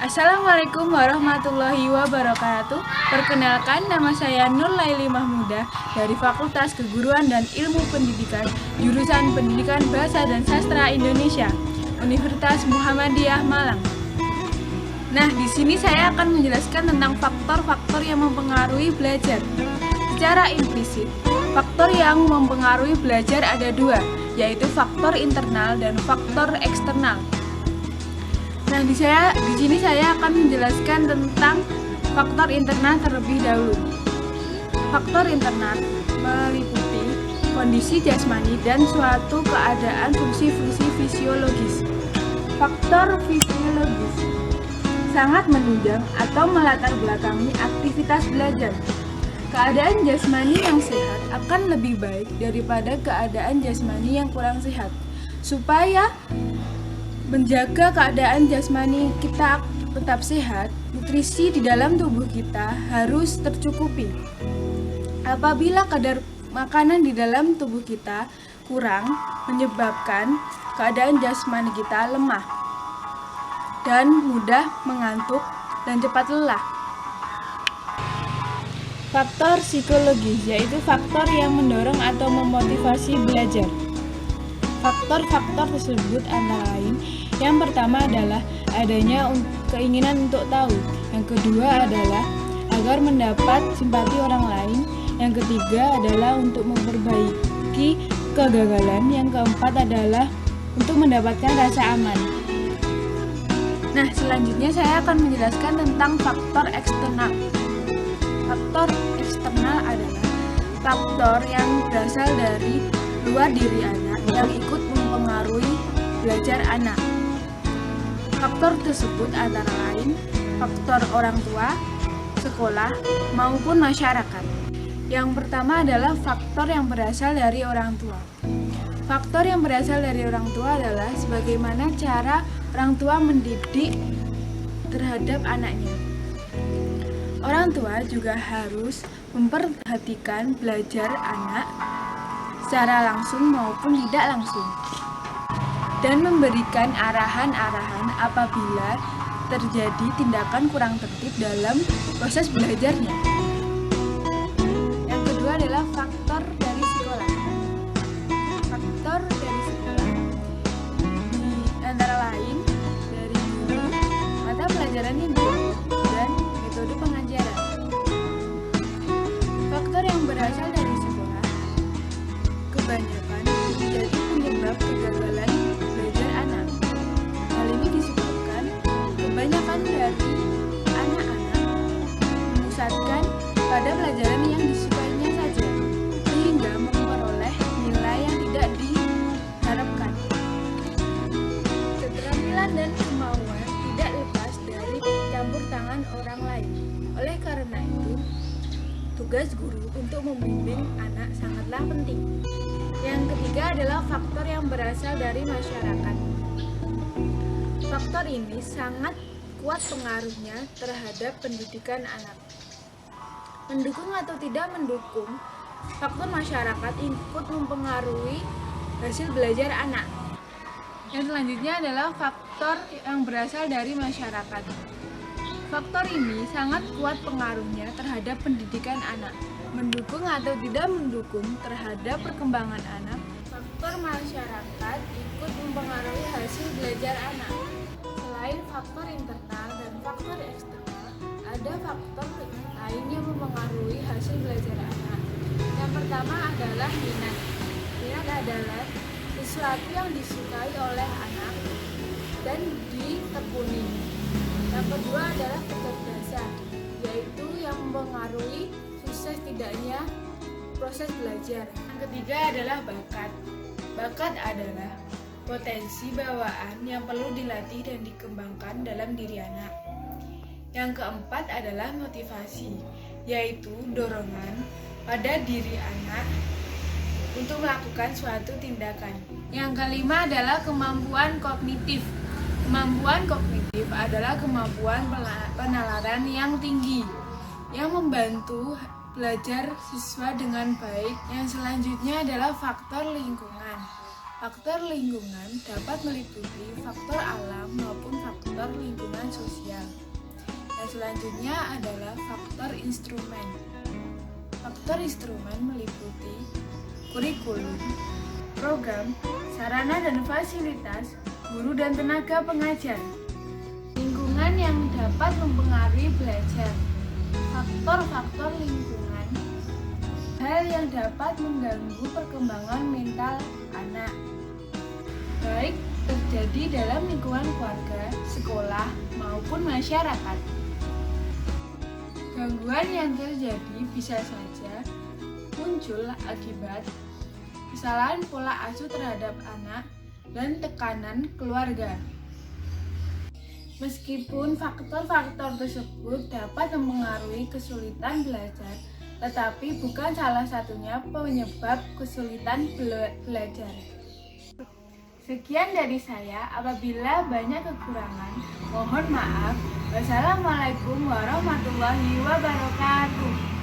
Assalamualaikum warahmatullahi wabarakatuh. Perkenalkan, nama saya Nur Laili Mahmudah dari Fakultas Keguruan dan Ilmu Pendidikan, jurusan Pendidikan Bahasa dan Sastra Indonesia, Universitas Muhammadiyah Malang. Nah, di sini saya akan menjelaskan tentang faktor-faktor yang mempengaruhi belajar. Secara implisit, faktor yang mempengaruhi belajar ada dua, yaitu faktor internal dan faktor eksternal. Nah, di sini saya akan menjelaskan tentang faktor internal terlebih dahulu. Faktor internal meliputi kondisi jasmani dan suatu keadaan fungsi-fungsi fisiologis. Faktor fisiologis sangat menunjang atau melatar belakangi aktivitas belajar. Keadaan jasmani yang sehat akan lebih baik daripada keadaan jasmani yang kurang sehat. Supaya menjaga keadaan jasmani kita tetap sehat, nutrisi di dalam tubuh kita harus tercukupi. Apabila kadar makanan di dalam tubuh kita kurang, menyebabkan keadaan jasmani kita lemah dan mudah mengantuk dan cepat lelah. Faktor psikologis yaitu faktor yang mendorong atau memotivasi belajar. Faktor-faktor tersebut antara lain, yang pertama adalah adanya keinginan untuk tahu, yang kedua adalah agar mendapat simpati orang lain, yang ketiga adalah untuk memperbaiki kegagalan, yang keempat adalah untuk mendapatkan rasa aman. Nah, selanjutnya saya akan menjelaskan tentang faktor eksternal. Faktor eksternal adalah faktor yang berasal dari luar diri anak yang ikut mempengaruhi belajar anak. Faktor tersebut antara lain faktor orang tua, sekolah, maupun masyarakat. Yang pertama adalah faktor yang berasal dari orang tua. Faktor yang berasal dari orang tua adalah sebagaimana cara orang tua mendidik terhadap anaknya. Orang tua juga harus memperhatikan belajar anak secara langsung maupun tidak langsung, dan memberikan arahan-arahan apabila terjadi tindakan kurang tertib dalam proses belajarnya. Yang kedua adalah faktor dari sekolah. Faktor dari sekolah antara lain dari guru, mata pelajaran yang diambil, dan metode pengajaran. Faktor yang berasal dari sekolah kebanyakan menjadi penyebab kegagalan belajar anak. Hal ini disebabkan kebanyakan dari anak-anak memusatkan pada pelajaran yang disukainya saja, sehingga memperoleh nilai yang tidak diharapkan. Keterampilan dan kemauan tidak lepas dari campur tangan orang lain. Oleh karena itu, tugas guru untuk membimbing anak sangatlah penting. Yang ketiga adalah faktor yang berasal dari masyarakat. Faktor ini sangat kuat pengaruhnya terhadap pendidikan anak. Mendukung atau tidak mendukung, faktor masyarakat ikut mempengaruhi hasil belajar anak. Yang selanjutnya adalah faktor yang berasal dari masyarakat. Faktor ini sangat kuat pengaruhnya terhadap pendidikan anak. Mendukung atau tidak mendukung terhadap perkembangan anak, faktor masyarakat ikut mempengaruhi hasil belajar anak. Selain faktor internal dan faktor eksternal, ada faktor lain yang mempengaruhi hasil belajar anak. Yang pertama adalah minat. Minat adalah sesuatu yang disukai oleh anak dan ditekuni. Yang kedua adalah kecerdasan, yaitu yang mempengaruhi sukses tidaknya proses belajar. Yang ketiga adalah bakat. Bakat adalah potensi bawaan yang perlu dilatih dan dikembangkan dalam diri anak. Yang keempat adalah motivasi, yaitu dorongan pada diri anak untuk melakukan suatu tindakan. Yang kelima adalah kemampuan kognitif. Kemampuan kognitif adalah kemampuan penalaran yang tinggi yang membantu belajar siswa dengan baik. Yang selanjutnya adalah faktor lingkungan. Faktor lingkungan dapat meliputi faktor alam maupun faktor lingkungan sosial. Dan selanjutnya adalah faktor instrumen. Faktor instrumen meliputi kurikulum, program, sarana dan fasilitas, guru dan tenaga pengajar. Lingkungan yang dapat mempengaruhi belajar. Faktor-faktor lingkungan, hal yang dapat mengganggu perkembangan mental anak, baik terjadi dalam lingkungan keluarga, sekolah, maupun masyarakat. Gangguan yang terjadi bisa saja muncul akibat kesalahan pola asuh terhadap anak dan tekanan keluarga. Meskipun faktor-faktor tersebut dapat mempengaruhi kesulitan belajar, tetapi bukan salah satunya penyebab kesulitan belajar. Sekian dari saya, apabila banyak kekurangan, mohon maaf. Wassalamualaikum warahmatullahi wabarakatuh.